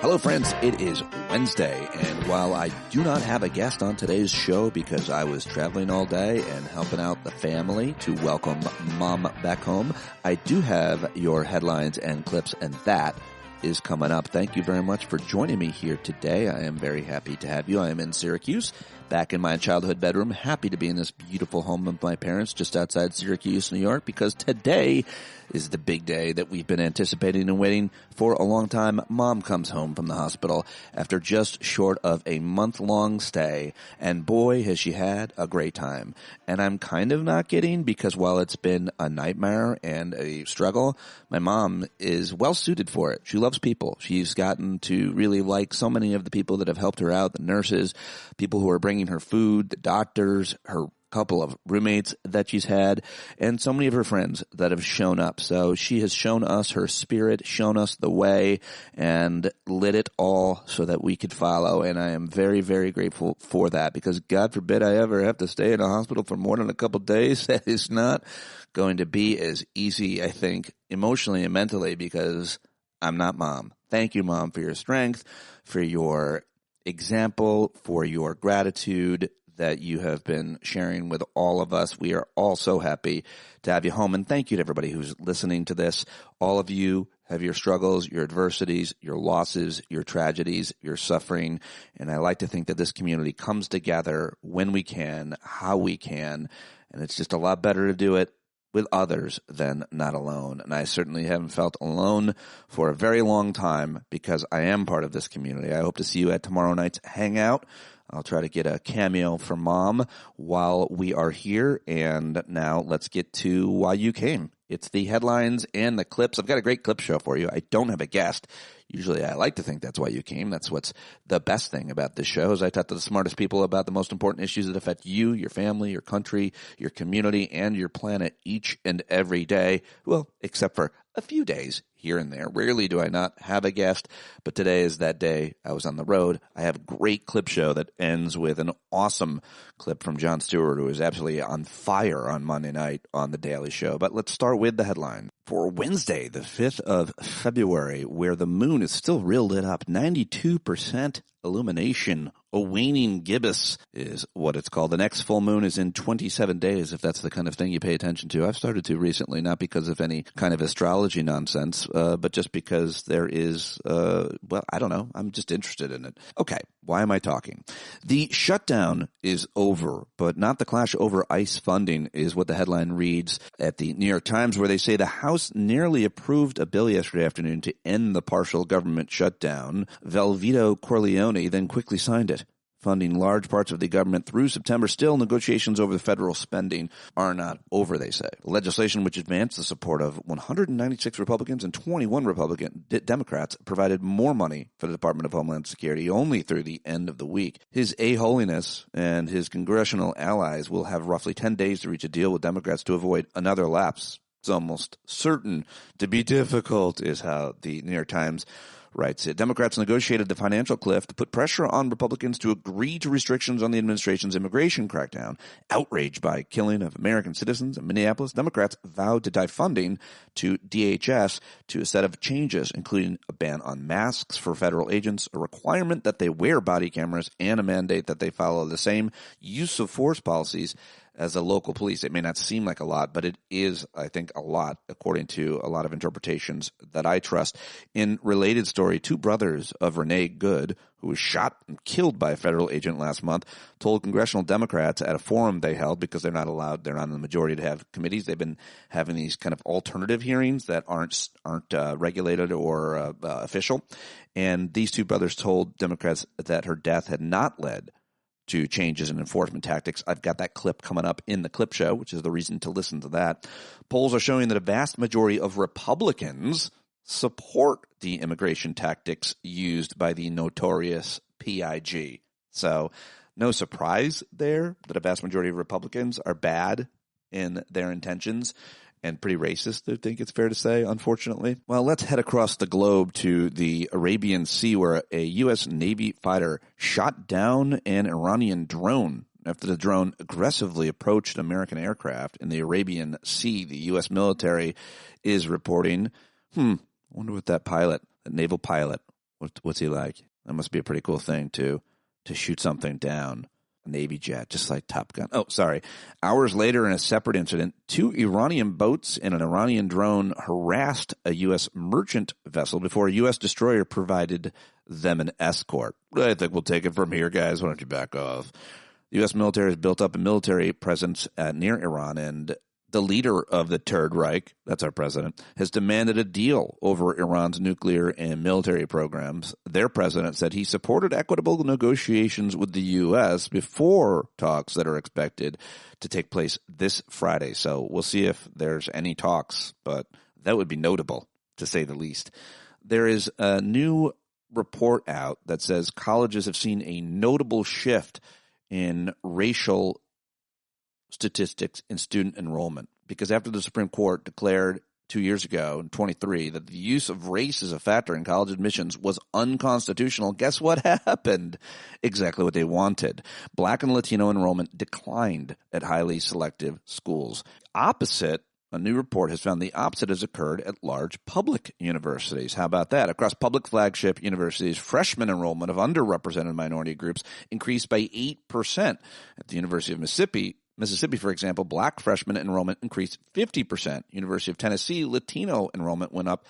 Hello, friends. It is Wednesday, and while I do not have a guest on today's show because I was traveling all day and helping out the family to welcome Mom back home, I do have your headlines and clips, and that is coming up. Thank you very much for joining me here today. I am very happy to have you. I am in Syracuse, back in my childhood bedroom, happy to be in this beautiful home of my parents just outside Syracuse, New York, because today is the big day that we've been anticipating and waiting for a long time. Mom comes home from the hospital after just short of a month-long stay, and boy, has she had a great time. And I'm kind of not kidding, because while it's been a nightmare and a struggle, my mom is well suited for it. She loves people. She's gotten to really like so many of the people that have helped her out, the nurses, people who are bringing her food, the doctors, her couple of roommates that she's had, and so many of her friends that have shown up. So she has shown us her spirit, shown us the way, and lit it all so that we could follow. And I am very, very grateful for that, because God forbid I ever have to stay in a hospital for more than a couple of days. That is not going to be as easy, I think, emotionally and mentally, because I'm not Mom. Thank you, Mom, for your strength, for your example, for your gratitude that you have been sharing with all of us. We are all so happy to have you home. And thank you to everybody who's listening to this. All of you have your struggles, your adversities, your losses, your tragedies, your suffering. And I like to think that this community comes together when we can, how we can. And it's just a lot better to do it with others than not alone. And I certainly haven't felt alone for a very long time, because I am part of this community. I hope to see you at tomorrow night's hangout. I'll try to get a cameo for Mom while we are here. And now let's get to why you came. It's the headlines and the clips. I've got a great clip show for you. I don't have a guest. Usually I like to think that's why you came. That's what's the best thing about this show, is I talk to the smartest people about the most important issues that affect you, your family, your country, your community, and your planet each and every day. Well, except for a few days here and there. Rarely do I not have a guest, but today is that day. I was on the road. I have a great clip show that ends with an awesome clip from Jon Stewart, who is absolutely on fire on Monday night on The Daily Show. But let's start with the headline. For Wednesday, the 5th of February, where the moon is still real lit up, 92% illumination. A waning gibbous is what it's called. The next full moon is in 27 days, if that's the kind of thing you pay attention to. I've started to recently, not because of any kind of astrology nonsense, but just because there is, I don't know. I'm just interested in it. Okay, why am I talking? The shutdown is over, but not the clash over ICE funding, is what the headline reads at the New York Times, where they say the House nearly approved a bill yesterday afternoon to end the partial government shutdown. Velveto Corleone then quickly signed it, funding large parts of the government through September. Still, negotiations over the federal spending are not over, they say. Legislation which advanced the support of 196 Republicans and 21 Republican Democrats provided more money for the Department of Homeland Security only through the end of the week. His A-Holiness and his congressional allies will have roughly 10 days to reach a deal with Democrats to avoid another lapse. It's almost certain to be difficult, is how the New York Times writes it. Democrats negotiated the financial cliff to put pressure on Republicans to agree to restrictions on the administration's immigration crackdown. Outraged by killing of American citizens in Minneapolis, Democrats vowed to tie funding to DHS to a set of changes, including a ban on masks for federal agents, a requirement that they wear body cameras, and a mandate that they follow the same use of force policies as a local police. It may not seem like a lot, but it is, I think, a lot, according to a lot of interpretations that I trust. In related story, two brothers of Renee Good, who was shot and killed by a federal agent last month, told congressional Democrats at a forum they held, because they're not in the majority to have committees. They've been having these kind of alternative hearings that aren't regulated or official. And these two brothers told Democrats that her death had not led to changes in enforcement tactics. I've got that clip coming up in the clip show, which is the reason to listen to that. Polls are showing that a vast majority of Republicans support the immigration tactics used by the notorious PIG. So no surprise there that a vast majority of Republicans are bad in their intentions and pretty racist, I think it's fair to say, unfortunately. Well, let's head across the globe to the Arabian Sea, where a U.S. Navy fighter shot down an Iranian drone after the drone aggressively approached an American aircraft in the Arabian Sea. The U.S. military is reporting, I wonder what that naval pilot, What's he like? That must be a pretty cool thing to shoot something down. A Navy jet, just like Top Gun. Oh, sorry. Hours later, in a separate incident, 2 Iranian boats and an Iranian drone harassed a U.S. merchant vessel before a U.S. destroyer provided them an escort. I think we'll take it from here, guys. Why don't you back off? The U.S. military has built up a military presence near Iran, and the leader of the Third Reich, that's our president, has demanded a deal over Iran's nuclear and military programs. Their president said he supported equitable negotiations with the U.S. before talks that are expected to take place this Friday. So we'll see if there's any talks, but that would be notable, to say the least. There is a new report out that says colleges have seen a notable shift in racial statistics in student enrollment, because after the Supreme Court declared 2 years ago in 23 that the use of race as a factor in college admissions was unconstitutional, guess what happened? Exactly what they wanted. Black and Latino enrollment declined at highly selective schools. Opposite, a new report has found the opposite has occurred at large public universities. How about that? Across public flagship universities, freshman enrollment of underrepresented minority groups increased by 8%. At the University of Mississippi, for example, black freshman enrollment increased 50%. University of Tennessee, Latino enrollment went up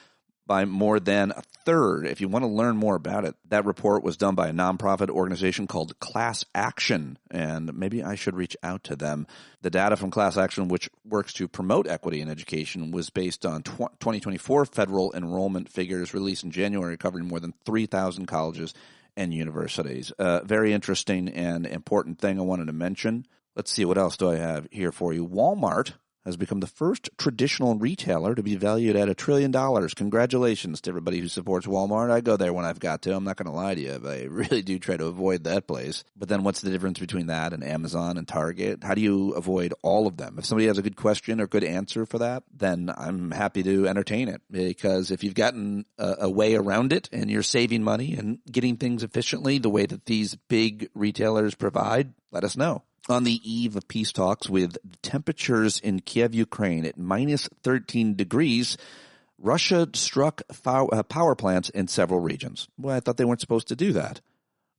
by more than a third. If you want to learn more about it, that report was done by a nonprofit organization called Class Action, and maybe I should reach out to them. The data from Class Action, which works to promote equity in education, was based on 2024 federal enrollment figures released in January, covering more than 3,000 colleges and universities. Very interesting and important thing I wanted to mention. Let's see, what else do I have here for you? Walmart has become the first traditional retailer to be valued at $1 trillion. Congratulations to everybody who supports Walmart. I go there when I've got to. I'm not going to lie to you, but I really do try to avoid that place. But then what's the difference between that and Amazon and Target? How do you avoid all of them? If somebody has a good question or good answer for that, then I'm happy to entertain it, because if you've gotten a way around it and you're saving money and getting things efficiently the way that these big retailers provide, let us know. On the eve of peace talks, with temperatures in Kiev, Ukraine at minus 13 degrees, Russia struck power plants in several regions. Well, I thought they weren't supposed to do that.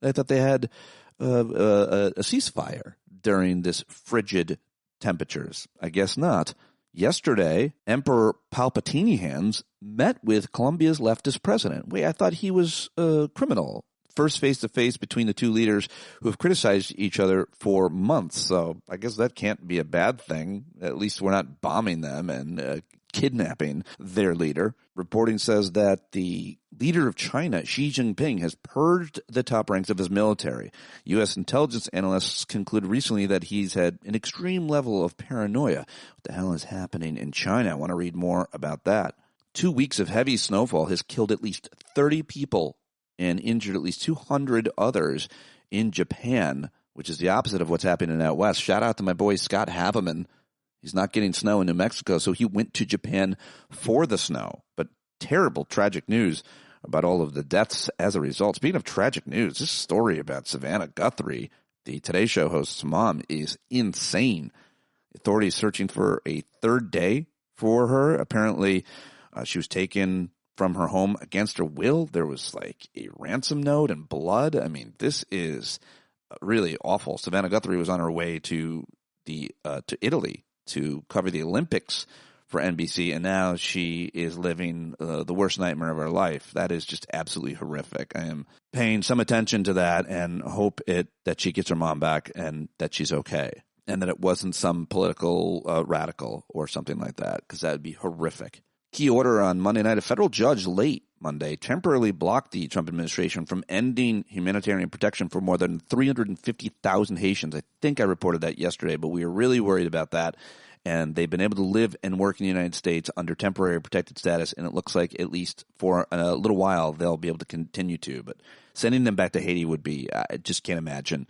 I thought they had a ceasefire during this frigid temperatures. I guess not. Yesterday, Emperor Palpatine hands met with Colombia's leftist president. Wait, I thought he was a criminal. First face-to-face between the two leaders who have criticized each other for months. So I guess that can't be a bad thing. At least we're not bombing them and kidnapping their leader. Reporting says that the leader of China, Xi Jinping, has purged the top ranks of his military. U.S. intelligence analysts concluded recently that he's had an extreme level of paranoia. What the hell is happening in China? I want to read more about that. 2 weeks of heavy snowfall has killed at least 30 people and injured at least 200 others in Japan, which is the opposite of what's happening out west. Shout out to my boy Scott Haveman. He's not getting snow in New Mexico, so he went to Japan for the snow. But terrible, tragic news about all of the deaths as a result. Speaking of tragic news, this story about Savannah Guthrie, the Today Show host's mom, is insane. Authorities searching for a third day for her. Apparently, she was taken from her home against her will. There was like a ransom note and blood. I mean, this is really awful. Savannah Guthrie was on her way to Italy to cover the Olympics for NBC, and now she is living the worst nightmare of her life. That is just absolutely horrific. I am paying some attention to that and hope that she gets her mom back and that she's okay, and that it wasn't some political radical or something like that, because that would be horrific. Key order on Monday night. A federal judge late Monday temporarily blocked the Trump administration from ending humanitarian protection for more than 350,000 Haitians. I think I reported that yesterday, but we were really worried about that. And they've been able to live and work in the United States under temporary protected status, and it looks like at least for a little while they'll be able to continue to. But sending them back to Haiti would be, I just can't imagine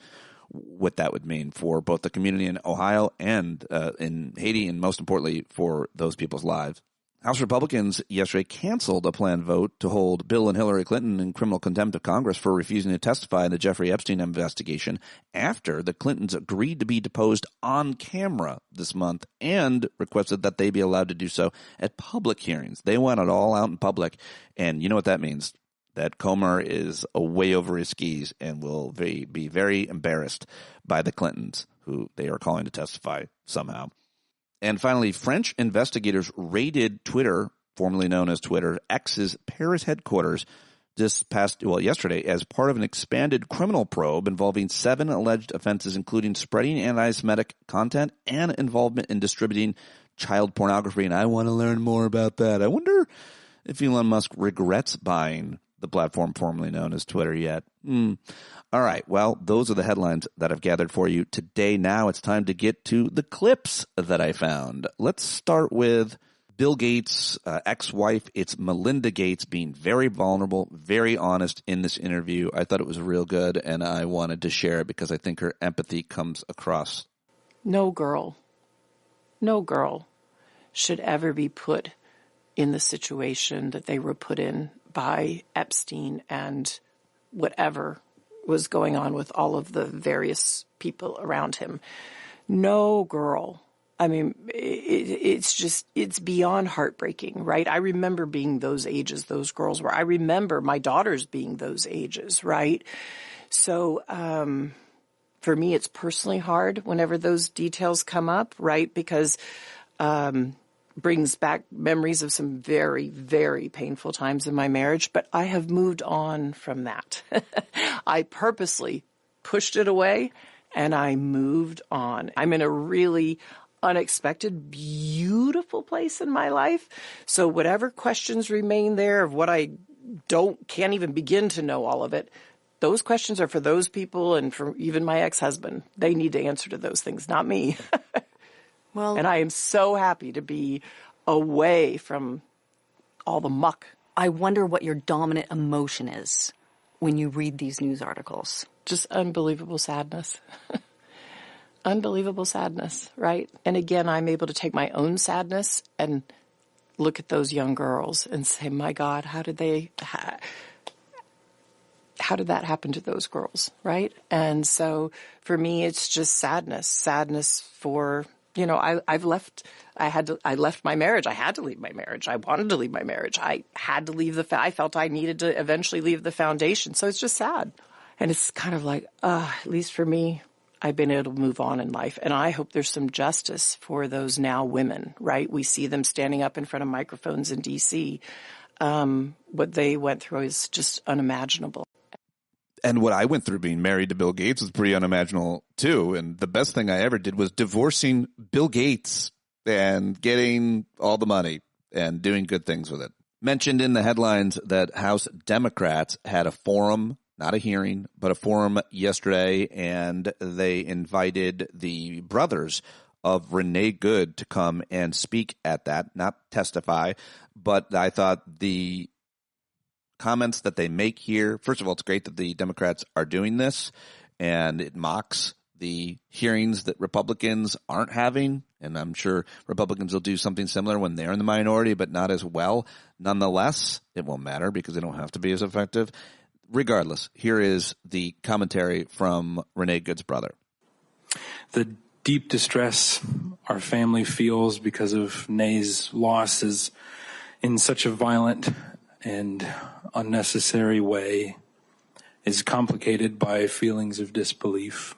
what that would mean for both the community in Ohio and in Haiti, and most importantly for those people's lives. House Republicans yesterday canceled a planned vote to hold Bill and Hillary Clinton in criminal contempt of Congress for refusing to testify in the Jeffrey Epstein investigation after the Clintons agreed to be deposed on camera this month and requested that they be allowed to do so at public hearings. They want it all out in public, and you know what that means. that Comer is way over his skis and will be very embarrassed by the Clintons, who they are calling to testify somehow. And finally, French investigators raided Twitter, formerly known as Twitter, X's Paris headquarters yesterday as part of an expanded criminal probe involving 7 alleged offenses, including spreading anti-Semitic content and involvement in distributing child pornography. And I want to learn more about that. I wonder if Elon Musk regrets buying the platform formerly known as Twitter yet. All right. Well, those are the headlines that I've gathered for you today. Now it's time to get to the clips that I found. Let's start with Bill Gates' ex-wife. It's Melinda Gates being very vulnerable, very honest in this interview. I thought it was real good, and I wanted to share it because I think her empathy comes across. No girl should ever be put in the situation that they were put in by Epstein and whatever was going on with all of the various people around him. No girl. I mean, it's beyond heartbreaking, right? I remember being those ages, those girls were. I remember my daughters being those ages, right? So, for me, it's personally hard whenever those details come up, right? Because, brings back memories of some very, very painful times in my marriage, but I have moved on from that. I purposely pushed it away and I moved on. I'm in a really unexpected, beautiful place in my life. So whatever questions remain there of what I can't even begin to know all of it, those questions are for those people and for even my ex-husband. They need to answer to those things, not me. Well, and I am so happy to be away from all the muck. I wonder what your dominant emotion is when you read these news articles. Just unbelievable sadness. Unbelievable sadness, right? And again, I'm able to take my own sadness and look at those young girls and say, my God, how did that happen to those girls, right? And so for me, it's just sadness for, I left my marriage. I had to leave my marriage. I wanted to leave my marriage. I had to leave I felt I needed to eventually leave the foundation. So it's just sad. And it's kind of like, at least for me, I've been able to move on in life. And I hope there's some justice for those now women, right? We see them standing up in front of microphones in D.C. What they went through is just unimaginable. And what I went through being married to Bill Gates was pretty unimaginable too. And the best thing I ever did was divorcing Bill Gates and getting all the money and doing good things with it. Mentioned in the headlines that House Democrats had a forum, not a hearing, but a forum yesterday, and they invited the brothers of Renee Good to come and speak at that, not testify. But I thought the comments that they make here, first of all, it's great that the Democrats are doing this, and it mocks the hearings that Republicans aren't having. And I'm sure Republicans will do something similar when they're in the minority, but not as well. Nonetheless, it won't matter because they don't have to be as effective. Regardless, here is the commentary from Renee Good's brother. The deep distress our family feels because of Nay's loss is in such a violent and unnecessary way is complicated by feelings of disbelief,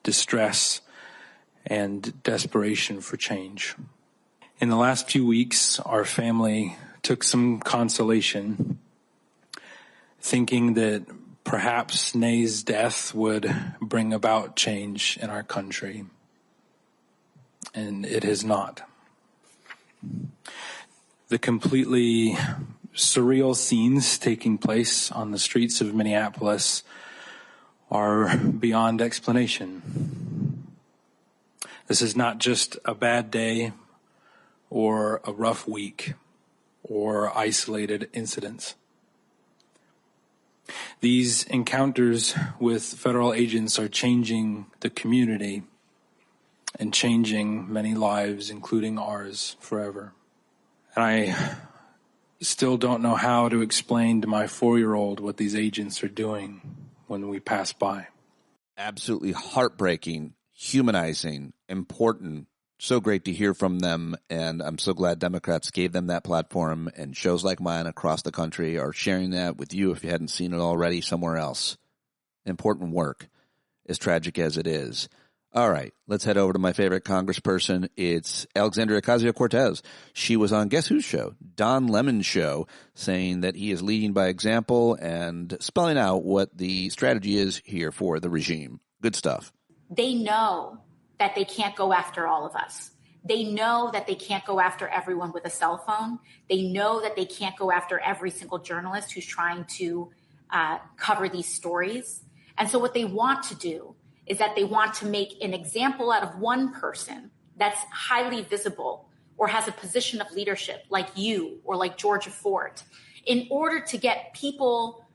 distress, and desperation for change. In the last few weeks, our family took some consolation, thinking that perhaps Nay's death would bring about change in our country. And it has not. The completely surreal scenes taking place on the streets of Minneapolis are beyond explanation. This is not just a bad day or a rough week or isolated incidents. These encounters with federal agents are changing the community and changing many lives, including ours, forever. And I still don't know how to explain to my 4-year-old what these agents are doing when we pass by. Absolutely heartbreaking, humanizing, important so great to hear from them, and I'm so glad Democrats gave them that platform, and shows like mine across the country are sharing that with you if you hadn't seen it already somewhere else. Important work, as tragic as it is. All right, let's head over to my favorite congressperson. It's Alexandria Ocasio-Cortez. She was on Guess Who's show, Don Lemon's show, saying that he is leading by example and spelling out what the strategy is here for the regime. Good stuff. They know that they can't go after all of us. They know that they can't go after everyone with a cell phone. They know that they can't go after every single journalist who's trying to cover these stories. And so what they want to do is that they want to make an example out of one person that's highly visible or has a position of leadership like you or like Georgia Ford, in order to get people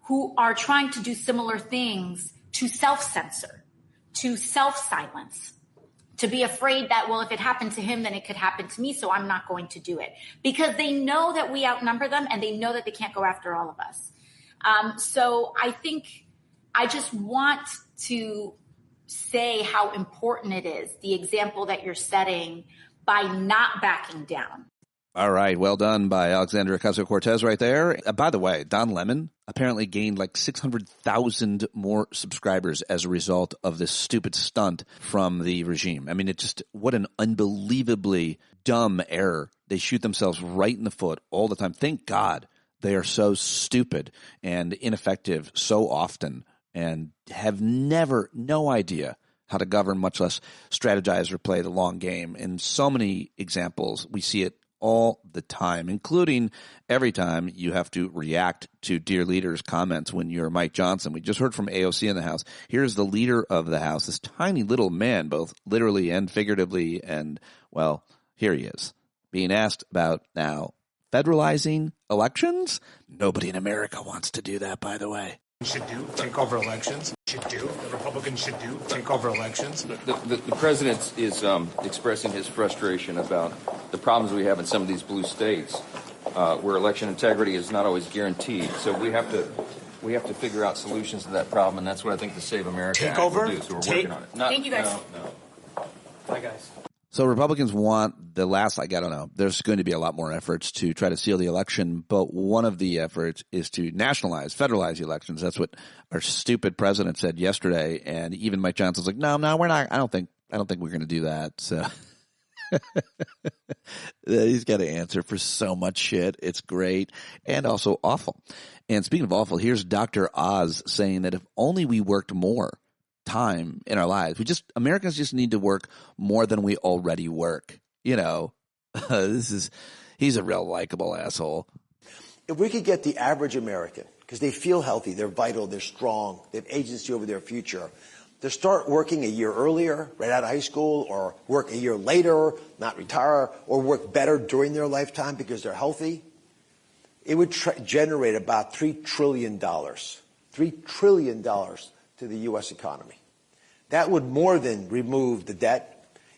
who are trying to do similar things to self-censor, to self-silence, to be afraid that, well, if it happened to him, then it could happen to me, so I'm not going to do it. Because they know that we outnumber them and they know that they can't go after all of us. So I think I just want to say how important it is, the example that you're setting by not backing down. All right. Well done by Alexandria Ocasio-Cortez right there. By the way, Don Lemon apparently gained like 600,000 more subscribers as a result of this stupid stunt from the regime. I mean, it just, what an unbelievably dumb error. They shoot themselves right in the foot all the time. Thank God they are so stupid and ineffective so often and have no idea how to govern, much less strategize or play the long game. In so many examples, we see it all the time, including every time you have to react to Dear Leader's comments when you're Mike Johnson. We just heard from AOC in the House. Here's the leader of the House, this tiny little man, both literally and figuratively, and, well, here he is, being asked about now federalizing elections. Nobody in America wants to do that, by the way. Take over elections. The Republicans should take over elections. The president is expressing his frustration about the problems we have in some of these blue states, where election integrity is not always guaranteed. So we have to figure out solutions to that problem, and that's what I think the Save America Act will do. So we're working on it. Thank you, guys. No. Bye, guys. So Republicans want the last, I don't know, there's going to be a lot more efforts to try to seal the election, but one of the efforts is to nationalize, federalize the elections. That's what our stupid president said yesterday, and even Mike Johnson's like, no, we're not. I don't think we're going to do that. So he's got to answer for so much shit. It's great and also awful. And speaking of awful, here's Dr. Oz saying that if only we worked more time in our lives. Americans just need to work more than we already work. You know, he's a real likable asshole. If we could get the average American, because they feel healthy, they're vital, they're strong, they have agency over their future, to start working a year earlier, right out of high school, or work a year later, not retire, or work better during their lifetime because they're healthy, it would generate about $3 trillion. $3 trillion to the U.S. economy. That would more than remove the debt.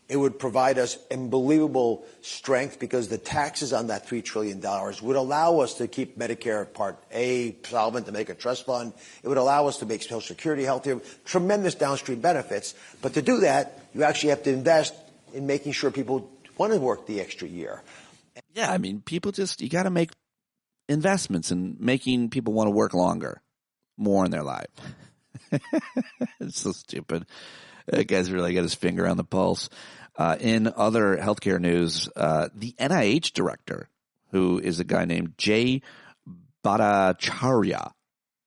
It would provide us unbelievable strength because the taxes on that $3 trillion would allow us to keep Medicare Part A solvent, to make a trust fund. It would allow us to make Social Security healthier, tremendous downstream benefits. But to do that, you actually have to invest in making sure people want to work the extra year. Yeah, I mean, you got to make investments in making people want to work longer, more in their life. It's so stupid. That guy's really got his finger on the pulse. In other healthcare news, the NIH director, who is a guy named Jay Bhattacharya,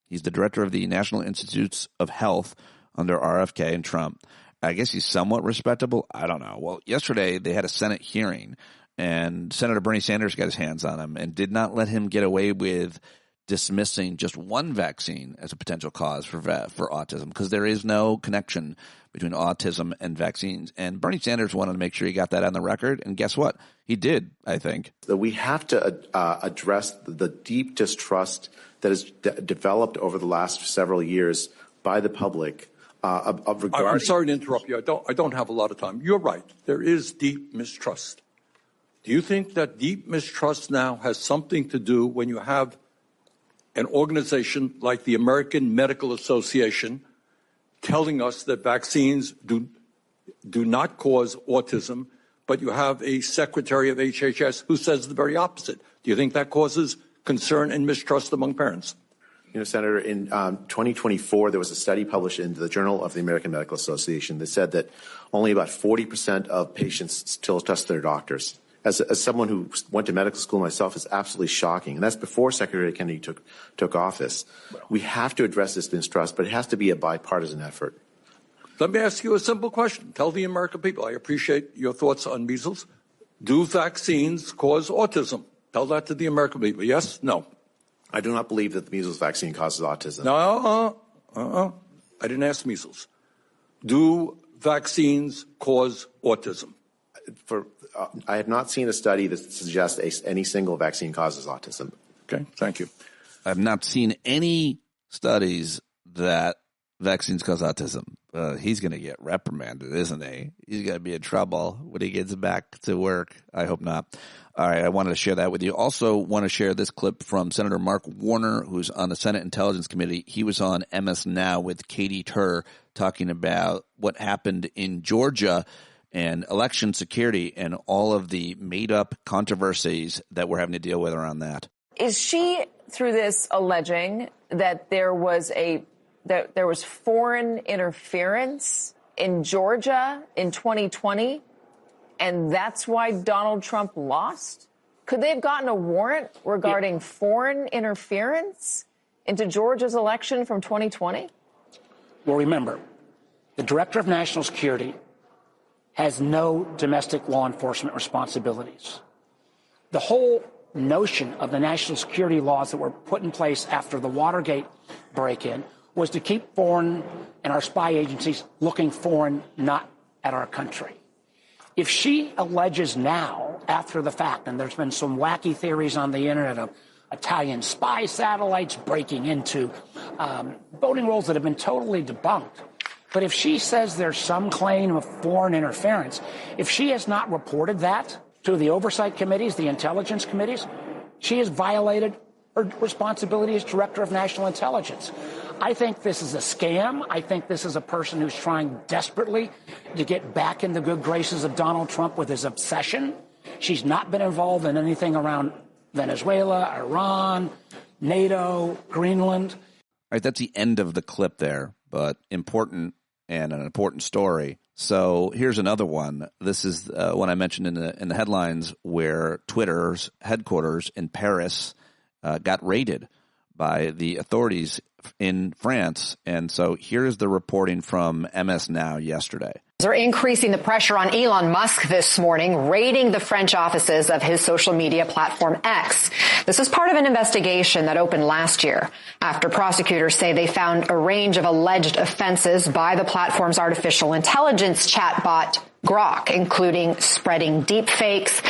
he's the director of the National Institutes of Health under RFK and Trump. I guess he's somewhat respectable. I don't know. Well, yesterday they had a Senate hearing, and Senator Bernie Sanders got his hands on him and did not let him get away with dismissing just one vaccine as a potential cause for autism, because there is no connection between autism and vaccines. And Bernie Sanders wanted to make sure he got that on the record. And guess what? He did, I think. That we have to address the deep distrust that has developed over the last several years by the public regarding. I'm sorry to interrupt you. I don't have a lot of time. You're right. There is deep mistrust. Do you think that deep mistrust now has something to do when you have an organization like the American Medical Association telling us that vaccines do not cause autism, but you have a secretary of HHS who says the very opposite. Do you think that causes concern and mistrust among parents? You know, Senator, in 2024, there was a study published in the Journal of the American Medical Association that said that only about 40% of patients still trust their doctors. As someone who went to medical school myself, it's absolutely shocking. And that's before Secretary Kennedy took office. We have to address this mistrust, but it has to be a bipartisan effort. Let me ask you a simple question. Tell the American people, I appreciate your thoughts on measles. Do vaccines cause autism? Tell that to the American people. Yes? No? I do not believe that the measles vaccine causes autism. No, I didn't ask measles. Do vaccines cause autism? I have not seen a study that suggests any single vaccine causes autism. Okay, thank you. I've not seen any studies that vaccines cause autism. He's going to get reprimanded, isn't he? He's going to be in trouble when he gets back to work. I hope not. All right, I wanted to share that with you. Also want to share this clip from Senator Mark Warner, who's on the Senate Intelligence Committee. He was on MS Now with Katie Tur talking about what happened in Georgia and election security and all of the made-up controversies that we're having to deal with around that. Is she, through this, alleging that there was foreign interference in Georgia in 2020, and that's why Donald Trump lost? Could they have gotten a warrant regarding foreign interference into Georgia's election from 2020? Well, remember, the Director of National Security has no domestic law enforcement responsibilities. The whole notion of the national security laws that were put in place after the Watergate break-in was to keep foreign and our spy agencies looking foreign, not at our country. If she alleges now, after the fact, and there's been some wacky theories on the internet of Italian spy satellites breaking into voting rolls that have been totally debunked, but if she says there's some claim of foreign interference, if she has not reported that to the oversight committees, the intelligence committees, she has violated her responsibility as Director of National Intelligence. I think this is a scam. I think this is a person who's trying desperately to get back in the good graces of Donald Trump with his obsession. She's not been involved in anything around Venezuela, Iran, NATO, Greenland. All right, that's the end of the clip there, but important and an important story. So here's another one. This is one I mentioned in the headlines where Twitter's headquarters in Paris got raided by the authorities in France. And so here's the reporting from MS Now yesterday. They're increasing the pressure on Elon Musk this morning, raiding the French offices of his social media platform X. This is part of an investigation that opened last year after prosecutors say they found a range of alleged offenses by the platform's artificial intelligence chatbot Grok, including spreading deepfakes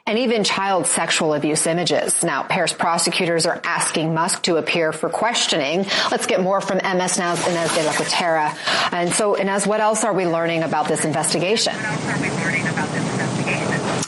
and even child sexual abuse images. Now, Paris prosecutors are asking Musk to appear for questioning. Let's get more from MS Now's Inez de la Cuetara. And so, Inez, what else are we learning about this investigation?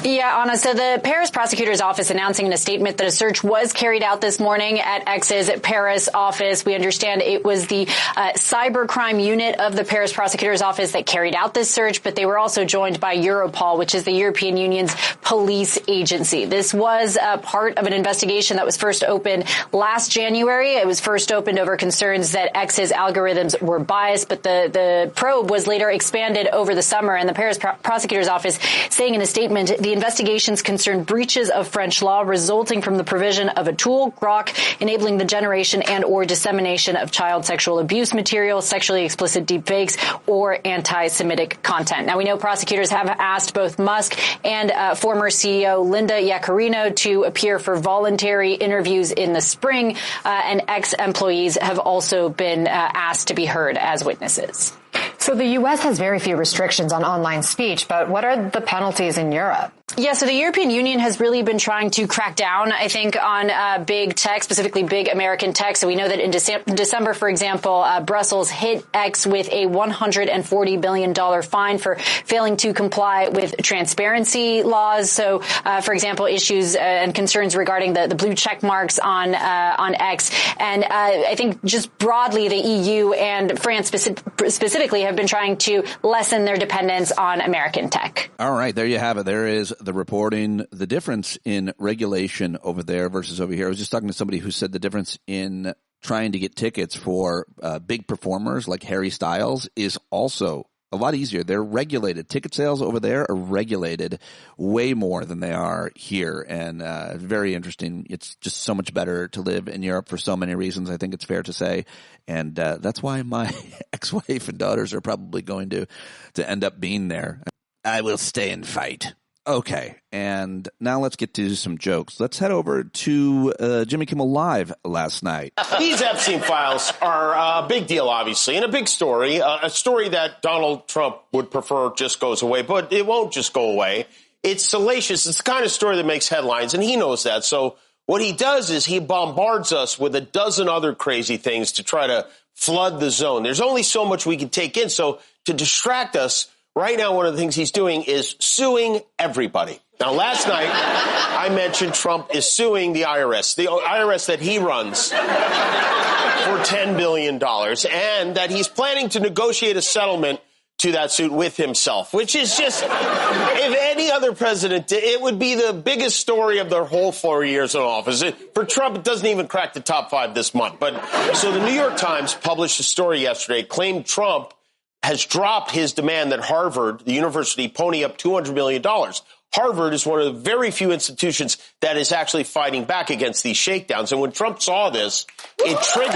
Yeah, Anna, so the Paris prosecutor's office announcing in a statement that a search was carried out this morning at X's Paris office. We understand it was the cybercrime unit of the Paris prosecutor's office that carried out this search, but they were also joined by Europol, which is the European Union's police agency. This was part of an investigation that was first opened last January. It was first opened over concerns that X's algorithms were biased, but the probe was later expanded over the summer, and the Paris prosecutor's office saying in a statement, the investigations concerned breaches of French law resulting from the provision of a tool, Grok, enabling the generation and or dissemination of child sexual abuse material, sexually explicit deepfakes, or anti-Semitic content. Now, we know prosecutors have asked both Musk and former CEO Linda Yaccarino to appear for voluntary interviews in the spring, and ex-employees have also been asked to be heard as witnesses. So the U.S. has very few restrictions on online speech, but what are the penalties in Europe? Yeah, so the European Union has really been trying to crack down, I think, on big tech, specifically big American tech. So we know that in December, for example, Brussels hit X with a $140 billion fine for failing to comply with transparency laws. So, for example, issues and concerns regarding the blue check marks on X. And I think just broadly, the EU and France specifically have been trying to lessen their dependence on American tech. All right, there you have it. There is the reporting, the difference in regulation over there versus over here. I was just talking to somebody who said the difference in trying to get tickets for big performers like Harry Styles is also a lot easier. They're regulated. Ticket sales over there are regulated way more than they are here. And very interesting. It's just so much better to live in Europe for so many reasons, I think it's fair to say. And that's why my ex-wife and daughters are probably going to end up being there. I will stay and fight. Okay, and now let's get to some jokes. Let's head over to Jimmy Kimmel Live last night. These Epstein files are a big deal, obviously, and a big story, a story that Donald Trump would prefer just goes away, but it won't just go away. It's salacious. It's the kind of story that makes headlines, and he knows that. So what he does is he bombards us with a dozen other crazy things to try to flood the zone. There's only so much we can take in, so to distract us, right now, one of the things he's doing is suing everybody. Now, last night, I mentioned Trump is suing the IRS that he runs for $10 billion, and that he's planning to negotiate a settlement to that suit with himself, which is just, if any other president did, it would be the biggest story of their whole 4 years in office. For Trump, it doesn't even crack the top 5 this month. But so the New York Times published a story yesterday, claimed Trump has dropped his demand that Harvard, the university, pony up $200 million. Harvard is one of the very few institutions that is actually fighting back against these shakedowns. And when Trump saw this, it triggered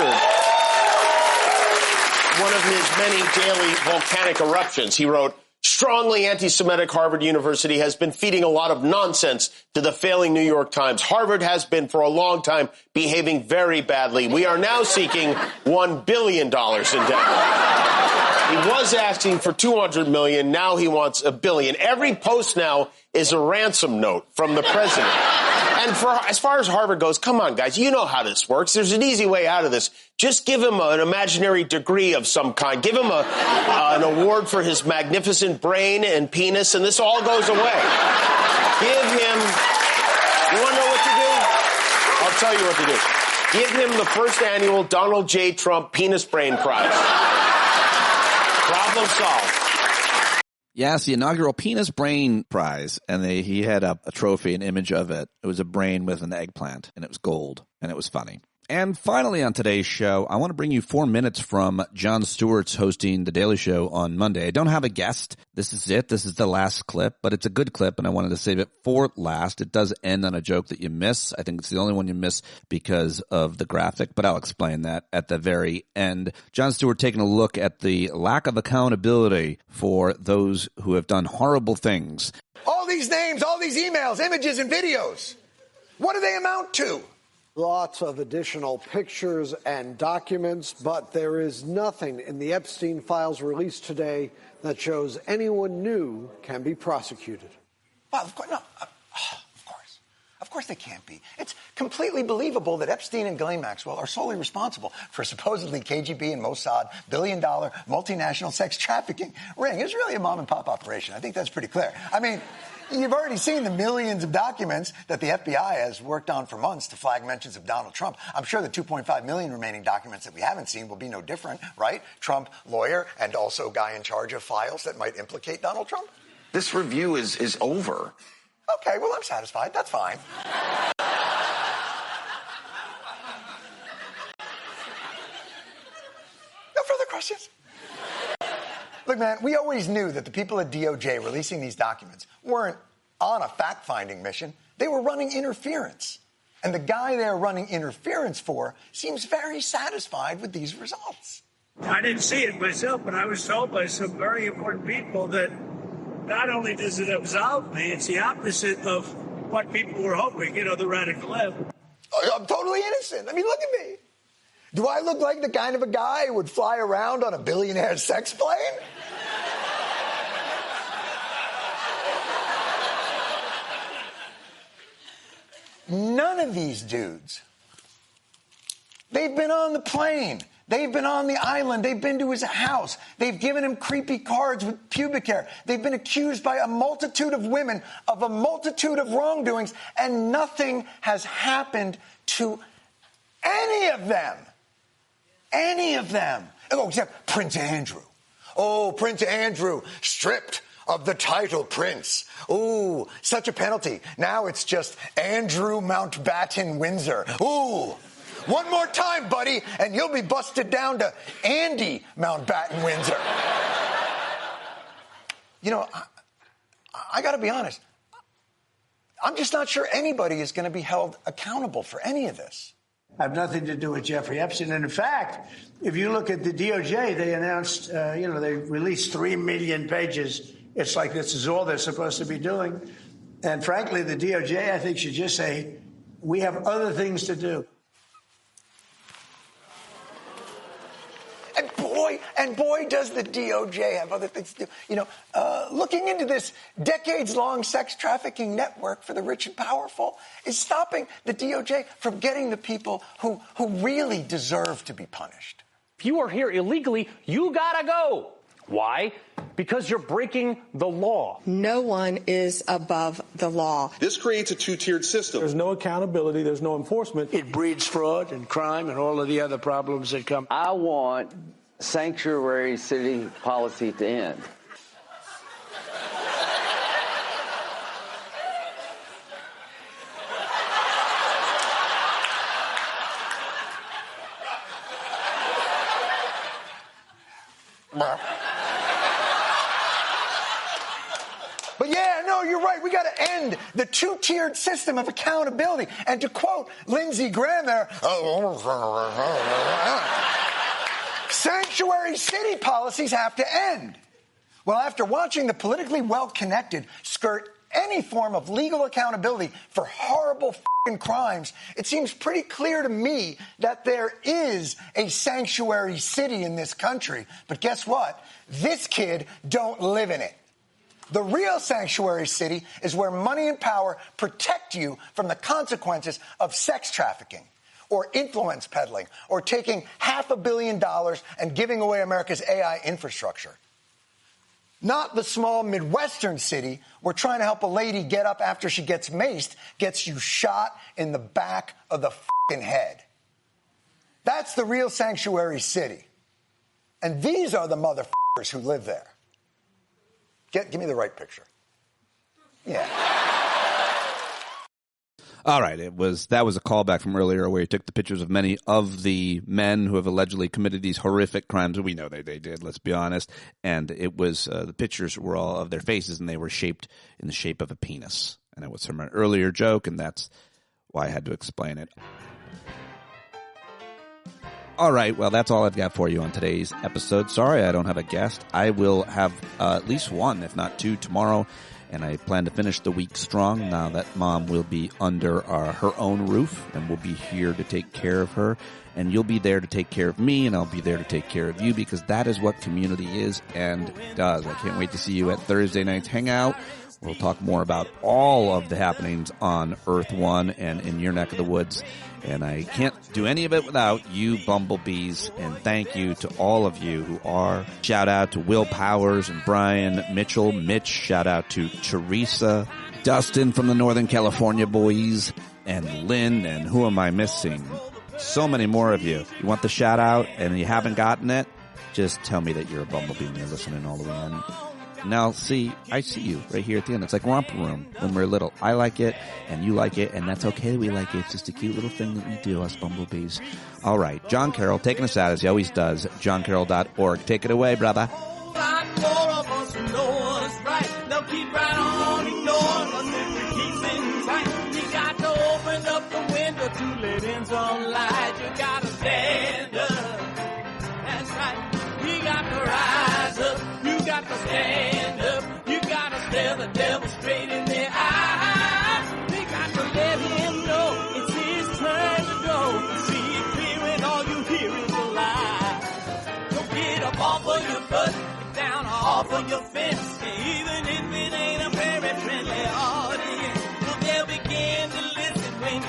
one of his many daily volcanic eruptions. He wrote, strongly anti-Semitic Harvard University has been feeding a lot of nonsense to the failing New York Times. Harvard has been for a long time behaving very badly. We are now seeking $1 billion in damage. He was asking for $200 million. Now he wants $1 billion. Every post now is a ransom note from the president. And as far as Harvard goes, come on, guys, you know how this works. There's an easy way out of this. Just give him an imaginary degree of some kind. Give him an award for his magnificent brain and penis, and this all goes away. Give him, you want to know what to do? I'll tell you what to do. Give him the first annual Donald J. Trump Penis Brain Prize. Problem solved. Yes, the inaugural Penis Brain Prize, and he had a trophy, an image of it. It was a brain with an eggplant, and it was gold, and it was funny. And finally on today's show, I want to bring you 4 minutes from Jon Stewart's hosting The Daily Show on Monday. I don't have a guest. This is it. This is the last clip, but it's a good clip, and I wanted to save it for last. It does end on a joke that you miss. I think it's the only one you miss because of the graphic, but I'll explain that at the very end. Jon Stewart taking a look at the lack of accountability for those who have done horrible things. All these names, all these emails, images, and videos, what do they amount to? Lots of additional pictures and documents, but there is nothing in the Epstein files released today that shows anyone new can be prosecuted. Well, of course, no, of course they can't be. It's completely believable that Epstein and Ghislaine Maxwell are solely responsible for supposedly KGB and Mossad billion-dollar multinational sex trafficking ring. It's really a mom-and-pop operation. I think that's pretty clear. I mean, you've already seen the millions of documents that the FBI has worked on for months to flag mentions of Donald Trump. I'm sure the 2.5 million remaining documents that we haven't seen will be no different, right? Trump, lawyer, and also guy in charge of files that might implicate Donald Trump. This review is over. Okay, well, I'm satisfied. That's fine. No further questions? Look, man, we always knew that the people at DOJ releasing these documents weren't on a fact-finding mission. They were running interference. And the guy they're running interference for seems very satisfied with these results. I didn't see it myself, but I was told by some very important people that not only does it absolve me, it's the opposite of what people were hoping, the radical left. I'm totally innocent. I mean, look at me. Do I look like the kind of a guy who would fly around on a billionaire sex plane? None of these dudes, they've been on the plane. They've been on the island. They've been to his house. They've given him creepy cards with pubic hair. They've been accused by a multitude of women of a multitude of wrongdoings, and nothing has happened to any of them. Any of them. Oh, except Prince Andrew. Oh, Prince Andrew, stripped of the title Prince. Ooh, such a penalty. Now it's just Andrew Mountbatten Windsor. Ooh. One more time, buddy, and you'll be busted down to Andy Mountbatten Windsor. You know, I got to be honest. I'm just not sure anybody is going to be held accountable for any of this. I have nothing to do with Jeffrey Epstein. And in fact, if you look at the DOJ, they announced, they released 3 million pages. It's like this is all they're supposed to be doing. And frankly, the DOJ, I think, should just say, we have other things to do. And boy, does the DOJ have other things to do. You know, looking into this decades-long sex trafficking network for the rich and powerful is stopping the DOJ from getting the people who really deserve to be punished. If you are here illegally, you gotta go. Why? Because you're breaking the law. No one is above the law. This creates a two-tiered system. There's no accountability. There's no enforcement. It breeds fraud and crime and all of the other problems that come. I want sanctuary city policy to end. But yeah, no, you're right. We got to end the two-tiered system of accountability. And to quote Lindsey Graham there, sanctuary city policies have to end. Well, after watching the politically well-connected skirt any form of legal accountability for horrible f***ing crimes, it seems pretty clear to me that there is a sanctuary city in this country. But guess what? This kid don't live in it. The real sanctuary city is where money and power protect you from the consequences of sex trafficking or influence peddling or taking $500 million and giving away America's AI infrastructure. Not the small Midwestern city where trying to help a lady get up after she gets maced gets you shot in the back of the f***ing head. That's the real sanctuary city. And these are the motherfuckers who live there. Give me the right picture. Yeah. All right. That was a callback from earlier where he took the pictures of many of the men who have allegedly committed these horrific crimes. We know they did, let's be honest. And it was, the pictures were all of their faces and they were shaped in the shape of a penis. And it was from an earlier joke, and that's why I had to explain it. All right, well, that's all I've got for you on today's episode. Sorry I don't have a guest. I will have at least one, if not two, tomorrow, and I plan to finish the week strong now that Mom will be under her own roof, and we'll be here to take care of her, and you'll be there to take care of me, and I'll be there to take care of you, because that is what community is and does. I can't wait to see you at Thursday night's Hangout. We'll talk more about all of the happenings on Earth One and in your neck of the woods. And I can't do any of it without you bumblebees. And thank you to all of you who are. Shout out to Will Powers and Brian Mitchell. Mitch, shout out to Teresa, Dustin from the Northern California boys, and Lynn, and who am I missing? So many more of you. You want the shout out and you haven't gotten it? Just tell me that you're a bumblebee and you're listening all the way in. Now, I see you right here at the end. It's like Romper Room when we're little. I like it, and you like it, and that's okay. We like it. It's just a cute little thing that we do, us bumblebees. All right, Jon Carroll taking us out as he always does. JonCarroll.org. Take it away, brother. Stand up, you gotta stare the devil straight in the eye. We got to let him know it's his turn to go. See it clear and all you hear is a lie. Don't get up off of your butt, get down off of your fence. Even if it ain't a very friendly audience, well, they'll begin to listen when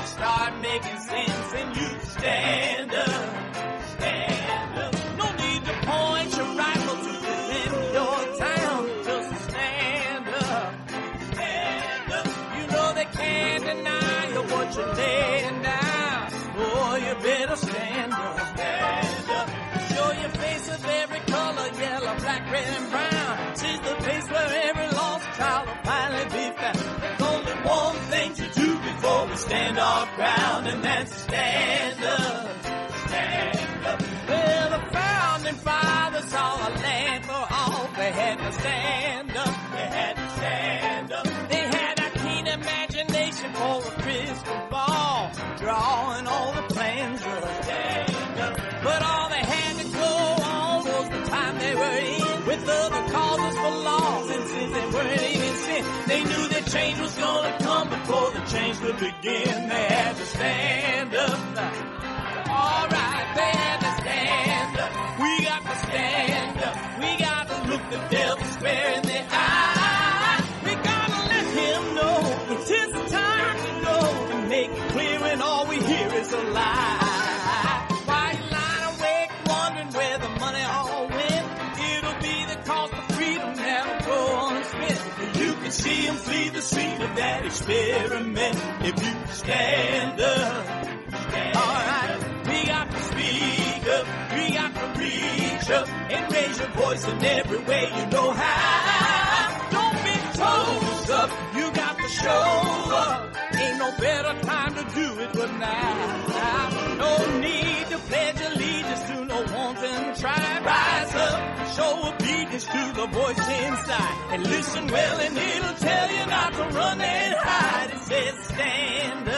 stand up. They had to stand up. They had a keen imagination for a crystal ball, drawing all the plans of stand up. But all they had to go on was the time they were in, with other causes for loss, and since they weren't even sin, they knew that change was gonna come before the change could begin. They had to stand up. All right, they had to stand up. We got to stand up. We got to look the devil square in the eye. We gotta let him know it's his time to go, and make it clear when all we hear is a lie. Why you lying awake wondering where the money all went? It'll be the cost of freedom that'll go unspent. You can see him flee the scene of that experiment if you stand up. All right, we got to speak up, we got to reach up and raise your voice in every way you know how. Don't be toes up, you got to show up. Ain't no better time to do it but now. No need to pledge allegiance to no wanton tribe. Rise up, show obedience to the voice inside, and listen well and it'll tell you not to run and hide. It says stand up.